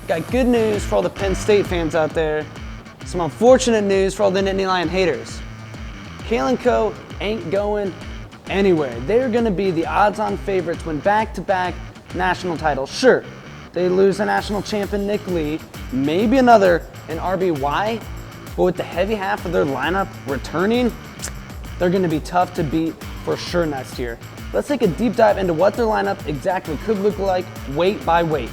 Got good news for all the Penn State fans out there. Some unfortunate news for all the Nittany Lion haters. Kale & Co. ain't going anywhere. They're going to be the odds-on favorites to win back-to-back national titles. Sure, they lose a national champion Nick Lee, maybe another in RBY, but with the heavy half of their lineup returning, they're going to be tough to beat for sure next year. Let's take a deep dive into what their lineup exactly could look like weight by weight.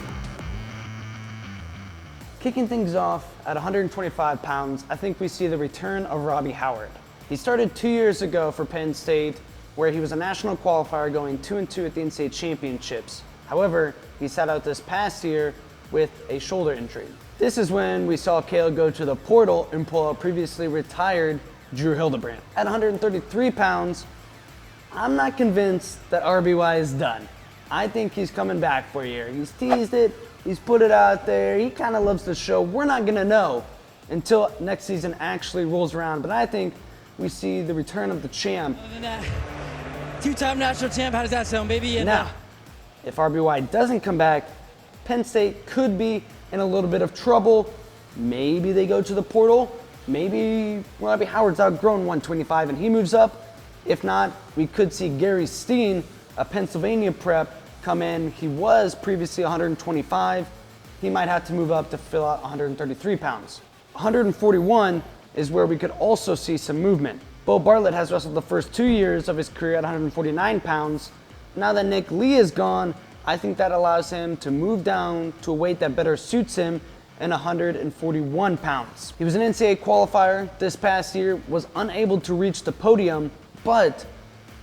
Kicking things off at 125 pounds, I think we see the return of Robbie Howard. He started 2 years ago for Penn State, where he was a national qualifier going 2-2 at the NCAA championships. However, he sat out this past year with a shoulder injury. This is when we saw Kale go to the portal and pull out previously retired Drew Hilbrand. At 133 pounds, I'm not convinced that RBY is done. I think he's coming back for a year. He's teased it, he's put it out there, he kind of loves the show. We're not gonna know until next season actually rolls around, but I think we see the return of the champ. Other than that, two-time national champ, how does that sound, baby? Now, if RBY doesn't come back, Penn State could be in a little bit of trouble. Maybe they go to the portal. Maybe Robbie Howard's outgrown 125 and he moves up. If not, we could see Gary Steen, a Pennsylvania prep, come in. He was previously 125. He might have to move up to fill out 133 pounds. 141 is where we could also see some movement. Beau Bartlett has wrestled the first 2 years of his career at 149 pounds. Now that Nick Lee is gone, I think that allows him to move down to a weight that better suits him in 141 pounds. He was an NCAA qualifier this past year, was unable to reach the podium, but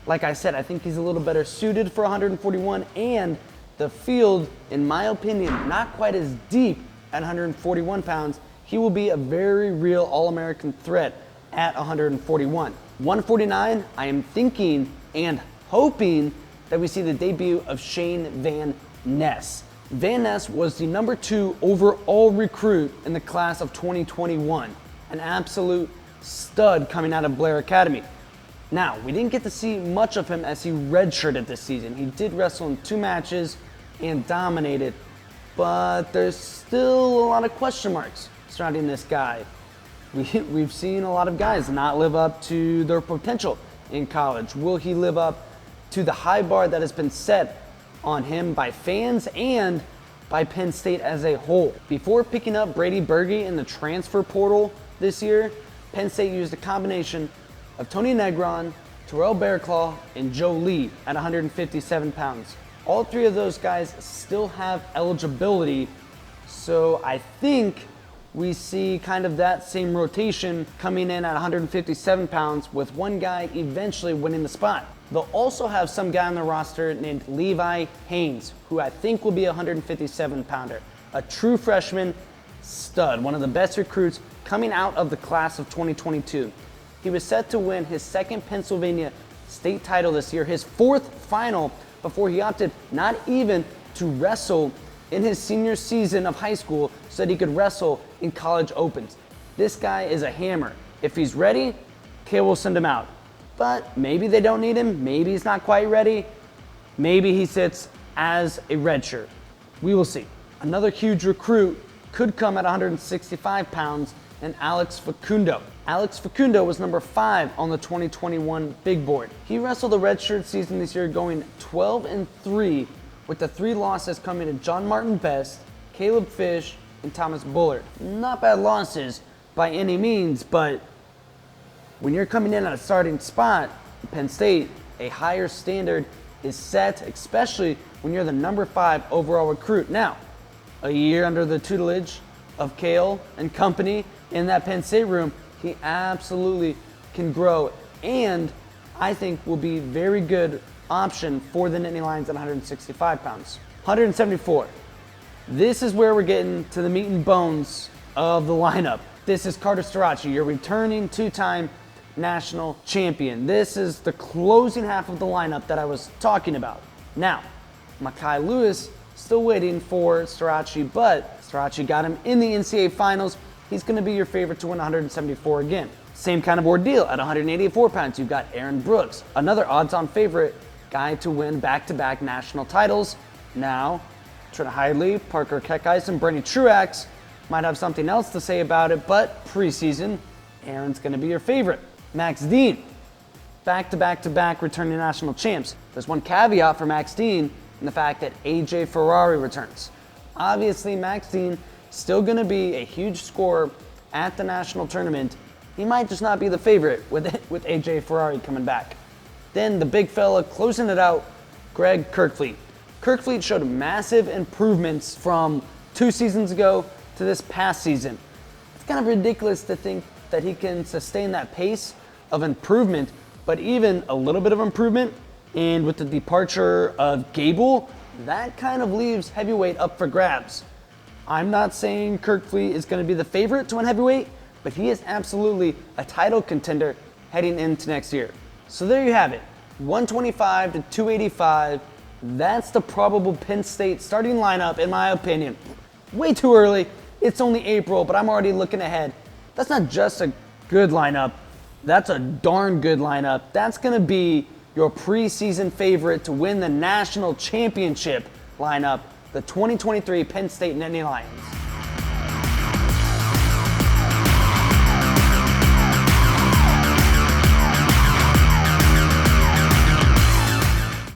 like I said, I think he's a little better suited for 141, and the field, in my opinion, not quite as deep at 141 pounds. He will be a very real All-American threat at 141. 149, I am thinking and hoping that we see the debut of Shane Van Ness. Van Ness was the number 2 overall recruit in the class of 2021, an absolute stud coming out of Blair Academy. Now, we didn't get to see much of him as he redshirted this season. He did wrestle in 2 matches and dominated, but there's still a lot of question marks surrounding this guy. We've seen a lot of guys not live up to their potential in college. Will he live up to the high bar that has been set on him by fans and by Penn State as a whole? Before picking up Brady Berge in the transfer portal this year, Penn State used a combination of Tony Negron, Terrell Bearclaw, and Joe Lee at 157 pounds. All 3 of those guys still have eligibility, so I think we see kind of that same rotation coming in at 157 pounds with one guy eventually winning the spot. They'll also have some guy on the roster named Levi Hayes, who I think will be a 157 pounder. A true freshman stud, one of the best recruits coming out of the class of 2022. He was set to win his 2nd Pennsylvania state title this year, his 4th final, before he opted not even to wrestle in his senior season of high school so that he could wrestle in college opens. This guy is a hammer. If he's ready, Kale will send him out. But maybe they don't need him, maybe he's not quite ready, maybe he sits as a redshirt. We will see. Another huge recruit could come at 165 pounds, and Alex Facundo. Alex Facundo was number 5 on the 2021 big board. He wrestled a redshirt season this year going 12-3, with the 3 losses coming to John Martin Best, Caleb Fish, and Thomas Bullard. Not bad losses by any means, but when you're coming in at a starting spot, Penn State, a higher standard is set, especially when you're the number 5 overall recruit. Now, a year under the tutelage of Kale and company in that Penn State room, he absolutely can grow, and I think will be a very good option for the Nittany Lions at 165 pounds. 174. This is where we're getting to the meat and bones of the lineup. This is Carter Staracci, your returning 2-time national champion. This is the closing half of the lineup that I was talking about. Now, Makai Lewis still waiting for Staracci, but Staracci got him in the NCAA finals. He's going to be your favorite to win 174 again. Same kind of ordeal at 184 pounds. You've got Aaron Brooks, another odds-on favorite guy to win back-to-back national titles. Now, Trent Hidley, Parker Keckheis, and Bernie Truax might have something else to say about it, but preseason, Aaron's going to be your favorite. Max Dean, back-to-back-to-back returning national champs. There's one caveat for Max Dean in the fact that AJ Ferrari returns. Obviously, Max Dean still going to be a huge scorer at the national tournament. He might just not be the favorite with AJ Ferrari coming back. Then the big fella closing it out, Greg Kirkfleet. Kirkfleet showed massive improvements from 2 seasons ago to this past season. It's kind of ridiculous to think that he can sustain that pace of improvement, but even a little bit of improvement, and with the departure of Gable, that kind of leaves heavyweight up for grabs. I'm not saying Kirkfleet is going to be the favorite to win heavyweight, but he is absolutely a title contender heading into next year. So there you have it, 125 to 285. That's the probable Penn State starting lineup, in my opinion. Way too early. It's only April, but I'm already looking ahead. That's not just a good lineup. That's a darn good lineup. That's going to be your preseason favorite to win the national championship lineup, the 2023 Penn State Nittany Lions.